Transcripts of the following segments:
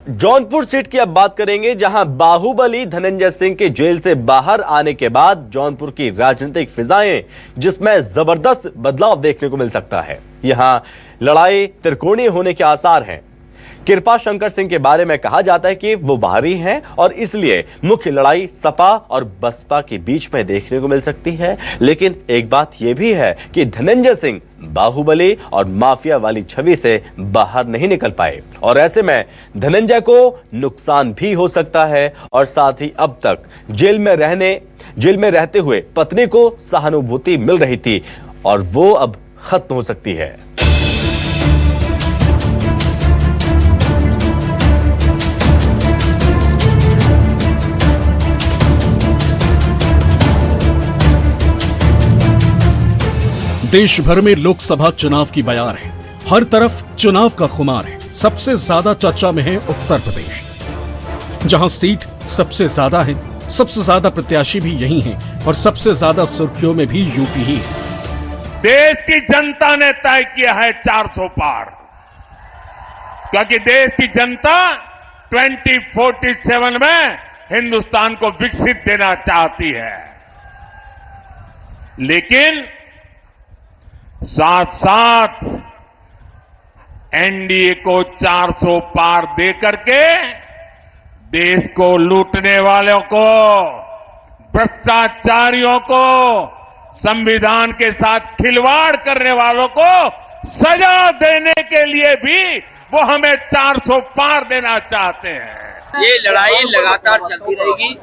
Jaunpur seat की अब बात करेंगे, जहां बाहुबली धनंजय सिंह के जेल से बाहर आने के बाद जौनपुर की राजनीतिक फिजाएं जिसमें जबरदस्त बदलाव देखने को मिल सकता है। यहां लड़ाई त्रिकोणीय होने के आसार हैं। कृपा शंकर सिंह के बारे में कहा जाता है कि वो बाहरी हैं और इसलिए मुख्य लड़ाई सपा और बसपा के बीच में देखने को मिल सकती है। लेकिन एक बात यह भी है कि धनंजय सिंह बाहुबली और माफिया वाली छवि से बाहर नहीं निकल पाए और ऐसे में धनंजय को नुकसान भी हो सकता है और साथ ही अब तक जेल में रहते हुए पत्नी को सहानुभूति मिल रही थी और वो अब खत्म हो सकती है। देश भर में लोकसभा चुनाव की बयार है। हर तरफ चुनाव का खुमार है। सबसे ज्यादा चर्चा में है उत्तर प्रदेश, जहां सीट सबसे ज्यादा है, सबसे ज्यादा प्रत्याशी भी यही हैं और सबसे ज्यादा सुर्खियों में भी यूपी ही है। देश की जनता ने तय किया है 400 पार, क्योंकि देश की जनता 2047 में हिंदुस्तान को विकसित देना चाहती है। लेकिन साथ साथ एनडीए को 400 पार देकर के देश को लूटने वालों को, भ्रष्टाचारियों को, संविधान के साथ खिलवाड़ करने वालों को सजा देने के लिए भी वो हमें 400 पार देना चाहते हैं। ये लड़ाई लगातार चलती रहेगी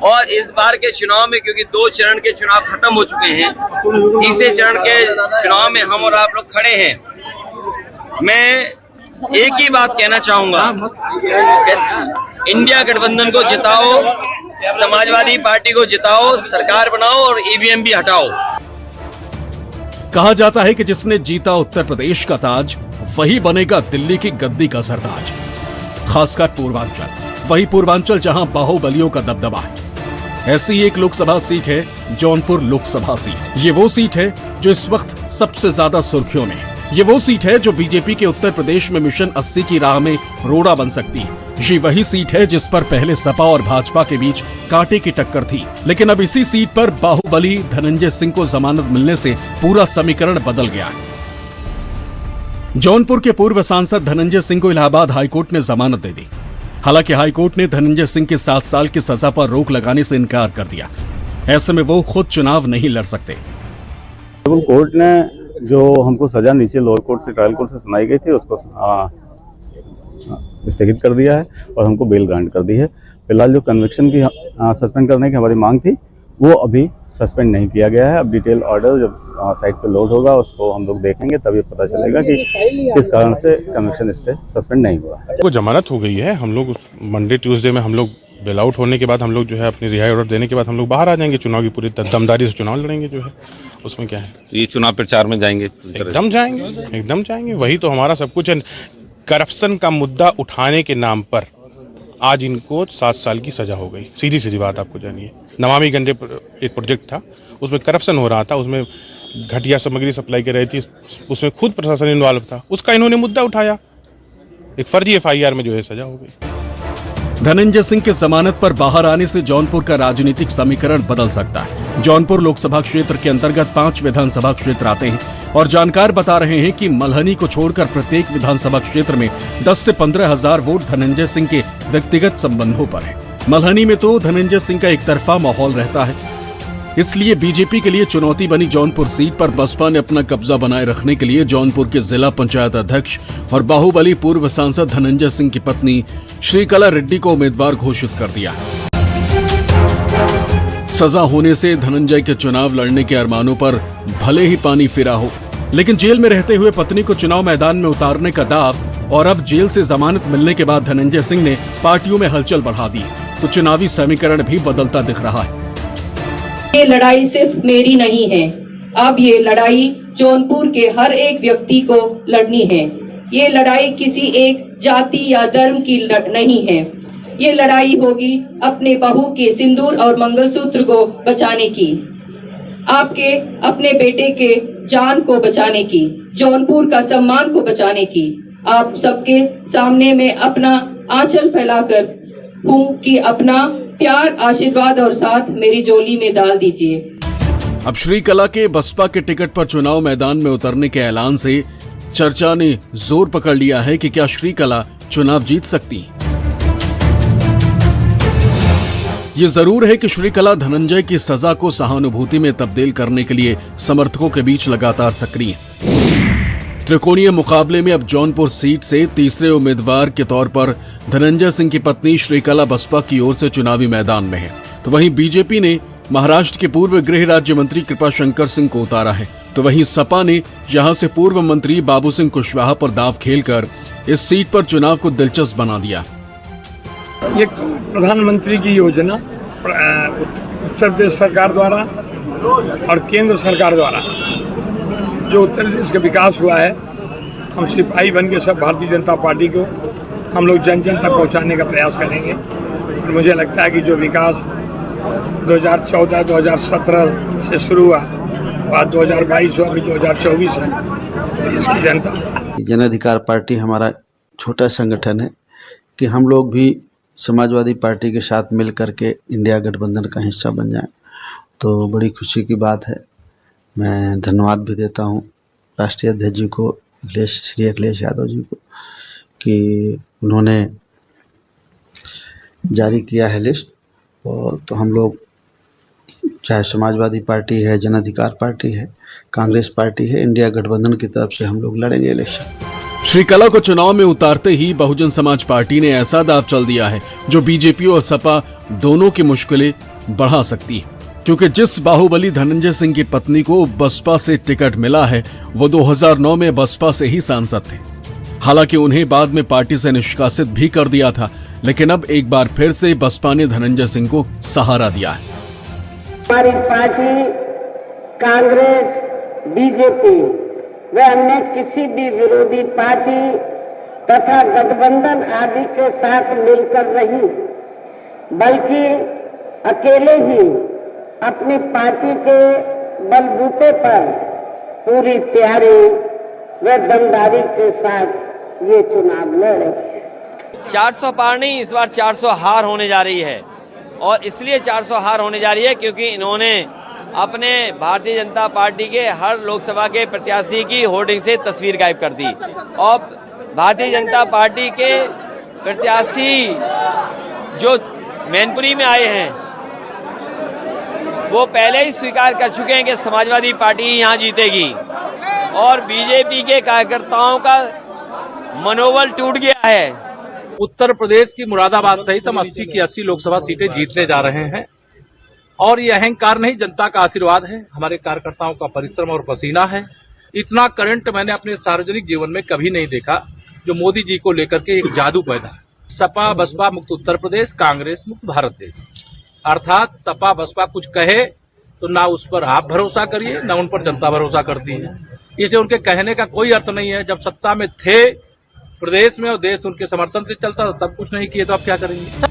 और इस बार के चुनाव में, क्योंकि 2 चरण के चुनाव खत्म हो चुके हैं, तीसरे चरण के चुनाव में हम और आप लोग खड़े हैं। मैं एक ही बात कहना चाहूंगा, इंडिया गठबंधन को जिताओ, समाजवादी पार्टी को जिताओ, सरकार बनाओ और ईवीएम भी हटाओ। कहा जाता है कि जिसने जीता उत्तर प्रदेश का ताज वही बनेगा दिल्ली की गद्दी का सरताज, खासकर पूर्वांचल। वही पूर्वांचल जहां बाहुबलियों का दबदबा है। ऐसी एक लोकसभा सीट है जौनपुर लोकसभा सीट। ये वो सीट है जो इस वक्त सबसे ज्यादा सुर्खियों में है। ये वो सीट है जो बीजेपी के उत्तर प्रदेश में मिशन 80 की राह में रोड़ा बन सकती है। ये वही सीट है जिस पर पहले सपा और भाजपा के बीच कांटे की टक्कर थी, लेकिन अब इसी सीट पर बाहुबली धनंजय सिंह को जमानत मिलने से पूरा समीकरण बदल गया है। जौनपुर के पूर्व सांसद धनंजय सिंह को इलाहाबाद हाईकोर्ट ने जमानत दे दी। हालांकि हाईकोर्ट ने धनंजय सिंह के 7 साल की सजा पर रोक लगाने से इनकार कर दिया। ऐसे में वो खुद चुनाव नहीं लड़ सकते। कोर्ट ने जो हमको सजा नीचे लोअर कोर्ट से, ट्रायल कोर्ट से सुनाई गई थी, उसको स्थगित कर दिया है और हमको बेल ग्रांट कर दी है। फिलहाल जो कन्विक्शन की सस्पेंड करने की हमारी मांग थी वो अभी सस्पेंड नहीं किया गया है। अब डिटेल ऑर्डर जब साइट पे लोड होगा उसको हम लोग देखेंगे, तभी पता चलेगा कि किस कारण से कन्विक्शन स्टे सस्पेंड नहीं हुआ। वो जमानत हो गई है। हम लोग मंडे ट्यूसडे में हम लोग बेल आउट होने के बाद हम लोग जो है अपनी रिहाई ऑर्डर देने के बाद हम लोग बाहर आ जाएंगे। चुनाव की पूरी दमदारी से चुनाव लड़ेंगे। जो है उसमें क्या है, ये चुनाव प्रचार में जाएंगे, एकदम जाएंगे। वही तो हमारा सब कुछ है। करप्शन का मुद्दा उठाने के नाम पर आज इनको 7 साल की सजा हो गई। सीधी बात आपको जानिए। नमामि गंगे एक प्रोजेक्ट था, उसमें करप्शन हो रहा था, उसमें घटिया सामग्री सप्लाई कर रही थी, उसमें खुद प्रशासन इन्वॉल्व था। उसका इन्होंने मुद्दा उठाया, एक फर्जी FIR में जो है सजा हो गई। धनंजय सिंह के जमानत पर बाहर आने से जौनपुर का राजनीतिक समीकरण बदल सकता है। जौनपुर लोकसभा क्षेत्र के अंतर्गत 5 विधानसभा क्षेत्र आते हैं और जानकार बता रहे हैं कि मल्हनी को छोड़कर प्रत्येक विधानसभा क्षेत्र में 10 से 15 हजार वोट धनंजय सिंह के व्यक्तिगत संबंधों पर है। मल्हनी में तो धनंजय सिंह का एक तरफा माहौल रहता है, इसलिए बीजेपी के लिए चुनौती बनी जौनपुर सीट पर बसपा ने अपना कब्जा बनाए रखने के लिए जौनपुर के जिला पंचायत अध्यक्ष और बाहुबली पूर्व सांसद धनंजय सिंह की पत्नी श्रीकला रेड्डी को उम्मीदवार घोषित कर दिया। सजा होने से धनंजय के चुनाव लड़ने के अरमानों पर भले ही पानी फिरा हो, लेकिन जेल में रहते हुए पत्नी को चुनाव मैदान में उतारने का दाव और अब जेल से जमानत मिलने के बाद धनंजय सिंह ने पार्टियों में हलचल बढ़ा दी, तो चुनावी समीकरण भी बदलता दिख रहा है। ये लड़ाई सिर्फ मेरी नहीं है, अब ये लड़ाई जौनपुर के हर एक व्यक्ति को लड़नी है। ये लड़ाई किसी एक जाति या धर्म की नहीं है। ये लड़ाई होगी अपने बहू के सिंदूर और मंगलसूत्र को बचाने की, आपके अपने बेटे के जान को बचाने की, जौनपुर का सम्मान को बचाने की। आप सबके सामने में अपना आंचल फैलाकर हूँ कि अपना प्यार, आशीर्वाद और साथ मेरी झोली में डाल दीजिए। अब श्रीकला के बसपा के टिकट पर चुनाव मैदान में उतरने के ऐलान से चर्चा ने जोर पकड़ लिया है कि क्या श्रीकला चुनाव जीत सकती। ये जरूर है कि श्रीकला धनंजय की सजा को सहानुभूति में तब्दील करने के लिए समर्थकों के बीच लगातार सक्रिय है। त्रिकोणीय मुकाबले में अब जौनपुर सीट से तीसरे उम्मीदवार के तौर पर धनंजय सिंह की पत्नी श्रीकला बसपा की ओर से चुनावी मैदान में है, तो वहीं बीजेपी ने महाराष्ट्र के पूर्व गृह राज्य मंत्री कृपाशंकर सिंह को उतारा है, तो वहीं सपा ने यहां से पूर्व मंत्री बाबू सिंह कुशवाहा पर दांव खेलकर इस सीट पर चुनाव को दिलचस्प बना दिया। ये प्रधानमंत्री की योजना उत्तर प्रदेश सरकार द्वारा और केंद्र सरकार द्वारा जो उत्तर प्रदेश का विकास हुआ है, हम सिपाही बन के सब भारतीय जनता पार्टी को हम लोग जन जन तक पहुँचाने का प्रयास करेंगे। और मुझे लगता है कि जो विकास 2014-2017 से शुरू हुआ और 2022 हुआ, अभी 2024 है, देश की जनता। जन अधिकार पार्टी हमारा छोटा संगठन है कि हम लोग भी समाजवादी पार्टी के साथ मिल करके इंडिया गठबंधन का हिस्सा बन जाएं, तो बड़ी खुशी की बात है। मैं धन्यवाद भी देता हूं राष्ट्रीय अध्यक्ष जी को, श्री अखिलेश यादव जी को, कि उन्होंने जारी किया है लिस्ट। और तो हम लोग चाहे समाजवादी पार्टी है, जन अधिकार पार्टी है, कांग्रेस पार्टी है, इंडिया गठबंधन की तरफ से हम लोग लड़ेंगे इलेक्शन। श्रीकला को चुनाव में उतारते ही बहुजन समाज पार्टी ने ऐसा दांव चल दिया है जो बीजेपी और सपा दोनों की मुश्किलें बढ़ा सकती है, क्योंकि जिस बाहुबली धनंजय सिंह की पत्नी को बसपा से टिकट मिला है वो 2009 में बसपा से ही सांसद थे। हालांकि उन्हें बाद में पार्टी से निष्कासित भी कर दिया था, लेकिन अब एक बार फिर से बसपा ने धनंजय सिंह को सहारा दिया है। हमारी पार्टी कांग्रेस, बीजेपी व अन्य किसी भी विरोधी पार्टी तथा गठबंधन आदि के साथ मिलकर नहीं, बल्कि अकेले ही अपनी पार्टी के बलबूते पर पूरी तैयारी व दमदारी के साथ ये चुनाव लड़े। 400 पार नहीं, इस बार 400 हार होने जा रही है। और इसलिए 400 हार होने जा रही है क्योंकि इन्होंने अपने भारतीय जनता पार्टी के हर लोकसभा के प्रत्याशी की होर्डिंग से तस्वीर गायब कर दी। और भारतीय जनता पार्टी के प्रत्याशी जो मैनपुरी में आए हैं वो पहले ही स्वीकार कर चुके हैं कि समाजवादी पार्टी ही यहाँ जीतेगी। और बीजेपी के कार्यकर्ताओं का मनोबल टूट गया है। उत्तर प्रदेश की मुरादाबाद सहित हम 80 की 80 लोकसभा सीटें जीतने जा रहे हैं। और ये अहंकार नहीं, जनता का आशीर्वाद है, हमारे कार्यकर्ताओं का परिश्रम और पसीना है। इतना करंट मैंने अपने सार्वजनिक जीवन में कभी नहीं देखा जो मोदी जी को लेकर के एक जादू पैदा है। सपा बसपा मुक्त उत्तर प्रदेश, कांग्रेस मुक्त भारत देश। अर्थात सपा बसपा कुछ कहे तो ना उस पर आप भरोसा करिए, ना उन पर जनता भरोसा करती है। इसलिए उनके कहने का कोई अर्थ नहीं है। जब सत्ता में थे प्रदेश में और देश उनके समर्थन से चलता था, तब कुछ नहीं किए तो अब क्या करेंगे।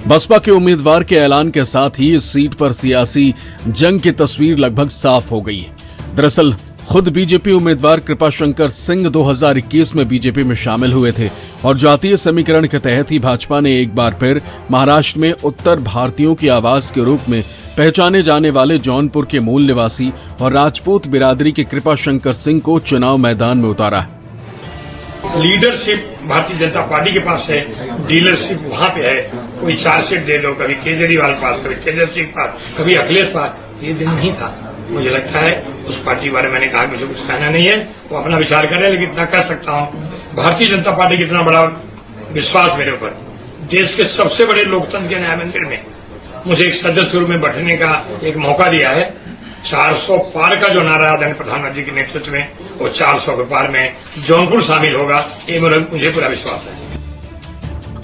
बसपा के उम्मीदवार के ऐलान के साथ ही इस सीट पर सियासी जंग की तस्वीर लगभग साफ हो गई है। दरअसल खुद बीजेपी उम्मीदवार कृपाशंकर सिंह 2021 में बीजेपी में शामिल हुए थे और जातीय समीकरण के तहत ही भाजपा ने एक बार फिर महाराष्ट्र में उत्तर भारतीयों की आवाज के रूप में पहचाने जाने वाले जौनपुर के मूल निवासी और राजपूत बिरादरी के कृपाशंकर सिंह को चुनाव मैदान में उतारा है। लीडरशिप भारतीय जनता पार्टी के पास है, डीलरशिप वहाँ पे है। कोई चार्जशीट दे दो, कभी केजरीवाल पास, कभी केजरीवाल पास, कभी अखिलेश पास। ये दिन नहीं था। मुझे लगता है उस पार्टी के बारे में मैंने कहा मुझे कुछ कहना नहीं है, वो अपना विचार करे, लेकिन इतना कर सकता हूँ भारतीय जनता पार्टी की इतना बड़ा विश्वास मेरे ऊपर, देश के सबसे बड़े लोकतंत्र के न्याय मंदिर में मुझे एक सदस्य रूप में बैठने का एक मौका दिया है। 400 पार का जो नारा आदरणीय प्रधानमंत्री के नेतृत्व में, वो 400 के पार में जौनपुर शामिल होगा, ये मुझे पूरा विश्वास है।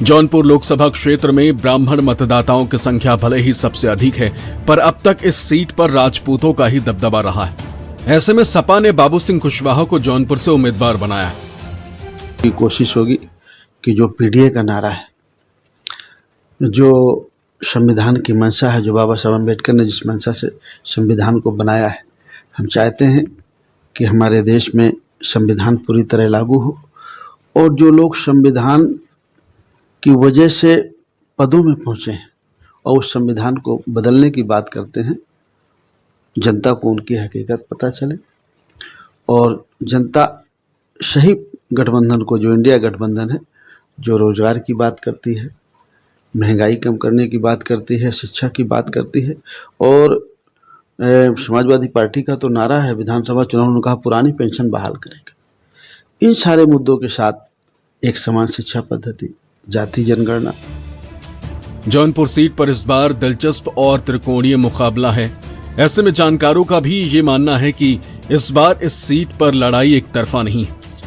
जौनपुर लोकसभा क्षेत्र में ब्राह्मण मतदाताओं की संख्या भले ही सबसे अधिक है, पर अब तक इस सीट पर राजपूतों का ही दबदबा रहा है। ऐसे में सपा ने बाबू सिंह कुशवाहा को जौनपुर से उम्मीदवार बनाया। कोशिश होगी कि जो पीडीए का नारा है, जो संविधान की मंशा है, जो बाबा साहब अम्बेडकर ने जिस मंशा से संविधान को बनाया है, हम चाहते हैं कि हमारे देश में संविधान पूरी तरह लागू हो और जो लोग संविधान की वजह से पदों में पहुंचे हैं और उस संविधान को बदलने की बात करते हैं, जनता को उनकी हकीकत पता चले और जनता सही गठबंधन को, जो इंडिया गठबंधन है, जो रोजगार की बात करती है, महंगाई कम करने की बात करती है, शिक्षा की बात करती है। और समाजवादी पार्टी का तो नारा है विधानसभा चुनाव में, कहा पुरानी पेंशन बहाल करेंगे। इन सारे मुद्दों के साथ एक समान शिक्षा पद्धति, जाति जनगणना। जौनपुर सीट पर इस बार दिलचस्प और त्रिकोणीय मुकाबला है। ऐसे में जानकारों का भी ये मानना है कि इस बार इस सीट पर लड़ाई एक तरफा नहीं,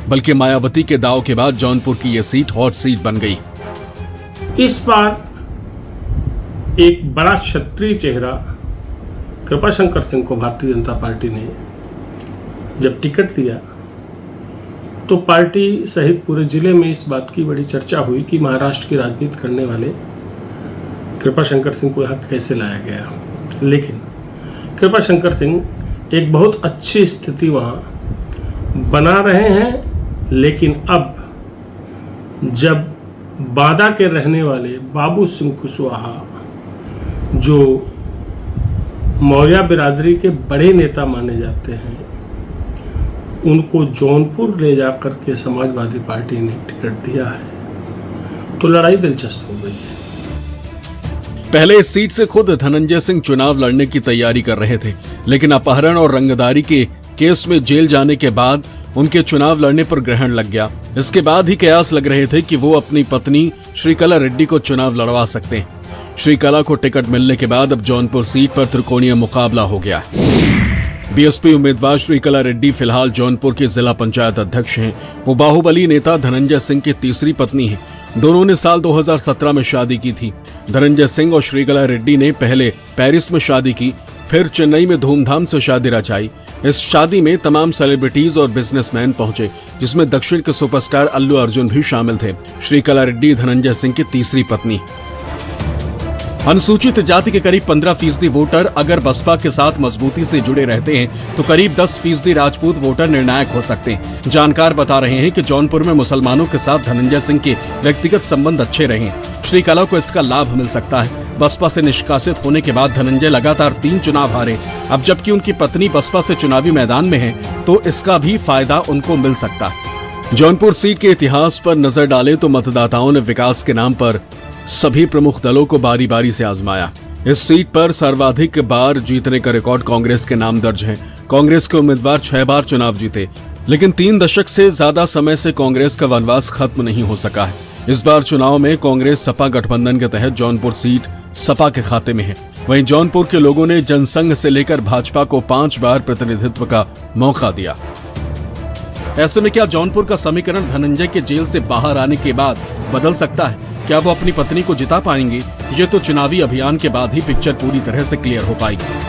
बल्कि मायावती के दाव के बाद जौनपुर की यह सीट हॉट सीट बन गई। इस बार एक बड़ा क्षत्रिय चेहरा कृपाशंकर सिंह को भारतीय जनता पार्टी ने जब टिकट दिया तो पार्टी सहित पूरे जिले में इस बात की बड़ी चर्चा हुई कि महाराष्ट्र की राजनीति करने वाले कृपाशंकर सिंह को यहाँ कैसे लाया गया। लेकिन कृपाशंकर सिंह एक बहुत अच्छी स्थिति वहाँ बना रहे हैं। लेकिन अब जब बादा के रहने वाले बाबू सिंह कुशवाहा, जो मौर्य बिरादरी के बड़े नेता माने जाते हैं, उनको जौनपुर ले जाकर के समाजवादी पार्टी ने टिकट दिया है, तो लड़ाई दिलचस्प हो गई है। पहले इस सीट से खुद धनंजय सिंह चुनाव लड़ने की तैयारी कर रहे थे, लेकिन अपहरण और रंगदारी के केस में जेल जाने के बाद उनके चुनाव लड़ने पर ग्रहण लग गया। इसके बाद ही कयास लग रहे थे कि वो अपनी पत्नी श्रीकला रेड्डी को चुनाव लड़वा सकते हैं। श्रीकला को टिकट मिलने के बाद अब जौनपुर सीट पर त्रिकोणीय मुकाबला हो गया है। बीएसपी उम्मीदवार श्रीकला रेड्डी फिलहाल जौनपुर के जिला पंचायत अध्यक्ष हैं। वो बाहुबली नेता धनंजय सिंह की तीसरी पत्नी है। दोनों ने साल 2017 में शादी की थी। धनंजय सिंह और श्रीकला रेड्डी ने पहले पेरिस में शादी की, फिर चेन्नई में धूमधाम से शादी रचाई। इस शादी में तमाम सेलिब्रिटीज और बिजनेसमैन पहुंचे, जिसमें दक्षिण के सुपरस्टार अल्लू अर्जुन भी शामिल थे। श्रीकला रेड्डी धनंजय सिंह की तीसरी पत्नी। अनुसूचित जाति के करीब 15% वोटर अगर बसपा के साथ मजबूती से जुड़े रहते हैं तो करीब 10% राजपूत वोटर निर्णायक हो सकते हैं। जानकार बता रहे हैं कि जौनपुर में मुसलमानों के साथ धनंजय सिंह के व्यक्तिगत संबंध अच्छे रहे। श्रीकला को इसका लाभ मिल सकता है। बसपा से निष्कासित होने के बाद धनंजय लगातार 3 चुनाव हारे। अब जबकि उनकी पत्नी बसपा से चुनावी मैदान में है तो इसका भी फायदा उनको मिल सकता है। जौनपुर सीट के इतिहास पर नजर डालें तो मतदाताओं ने विकास के नाम पर सभी प्रमुख दलों को बारी बारी से आजमाया। इस सीट पर सर्वाधिक बार जीतने का रिकॉर्ड कांग्रेस के नाम दर्ज है। कांग्रेस के उम्मीदवार 6 बार चुनाव जीते, लेकिन 3 दशक से ज्यादा समय से कांग्रेस का वनवास खत्म नहीं हो सका है। इस बार चुनाव में कांग्रेस सपा गठबंधन के तहत जौनपुर सीट सपा के खाते में है। वहीं जौनपुर के लोगों ने जनसंघ से लेकर भाजपा को 5 बार प्रतिनिधित्व का मौका दिया। ऐसे में क्या जौनपुर का समीकरण धनंजय के जेल से बाहर आने के बाद बदल सकता है? क्या वो अपनी पत्नी को जिता पाएंगे? ये तो चुनावी अभियान के बाद ही पिक्चर पूरी तरह से क्लियर हो पाएगी।